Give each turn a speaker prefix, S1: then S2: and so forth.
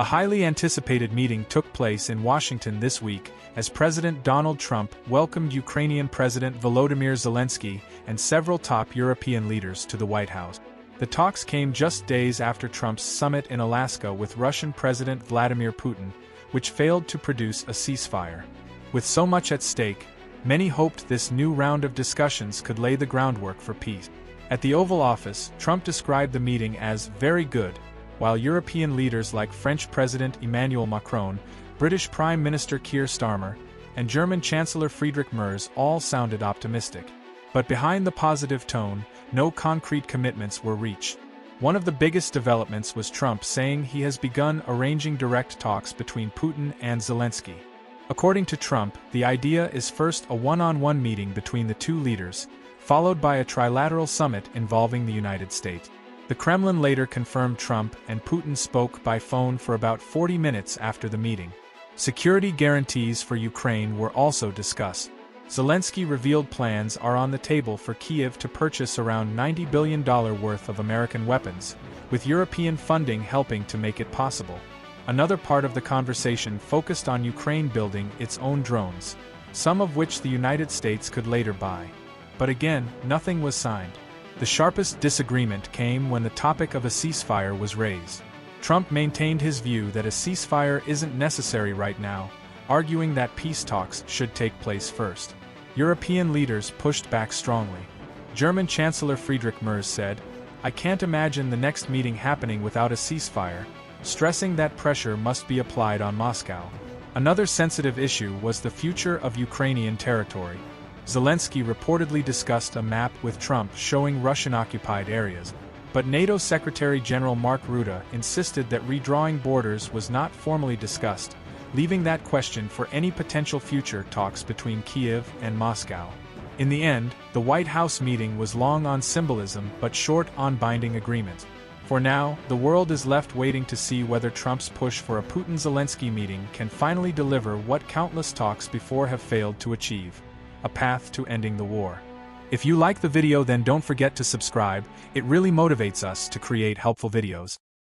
S1: A highly anticipated meeting took place in Washington this week as President Donald Trump welcomed Ukrainian President Volodymyr Zelenskyy and several top European leaders to the White House. The talks came just days after Trump's summit in Alaska with Russian President Vladimir Putin, which failed to produce a ceasefire. With so much at stake, many hoped this new round of discussions could lay the groundwork for peace. At the Oval Office, Trump described the meeting as very good, while European leaders like French President Emmanuel Macron, British Prime Minister Keir Starmer, and German Chancellor Friedrich Merz all sounded optimistic. But behind the positive tone, no concrete commitments were reached. One of the biggest developments was Trump saying he has begun arranging direct talks between Putin and Zelenskyy. According to Trump, the idea is first a one-on-one meeting between the two leaders, followed by a trilateral summit involving the United States. The Kremlin later confirmed Trump and Putin spoke by phone for about 40 minutes after the meeting. Security guarantees for Ukraine were also discussed. Zelenskyy revealed plans are on the table for Kyiv to purchase around $90 billion worth of American weapons, with European funding helping to make it possible. Another part of the conversation focused on Ukraine building its own drones, some of which the United States could later buy. But again, nothing was signed. The sharpest disagreement came when the topic of a ceasefire was raised. Trump maintained his view that a ceasefire isn't necessary right now, arguing that peace talks should take place first. European leaders pushed back strongly. German Chancellor Friedrich Merz said, "I can't imagine the next meeting happening without a ceasefire," stressing that pressure must be applied on Moscow. Another sensitive issue was the future of Ukrainian territory. Zelenskyy reportedly discussed a map with Trump showing Russian-occupied areas, but NATO Secretary General Mark Rutte insisted that redrawing borders was not formally discussed, leaving that question for any potential future talks between Kyiv and Moscow. In the end, the White House meeting was long on symbolism but short on binding agreement. For now, the world is left waiting to see whether Trump's push for a Putin-Zelenskyy meeting can finally deliver what countless talks before have failed to achieve: a path to ending the war. If you like the video, then don't forget to subscribe. It really motivates us to create helpful videos.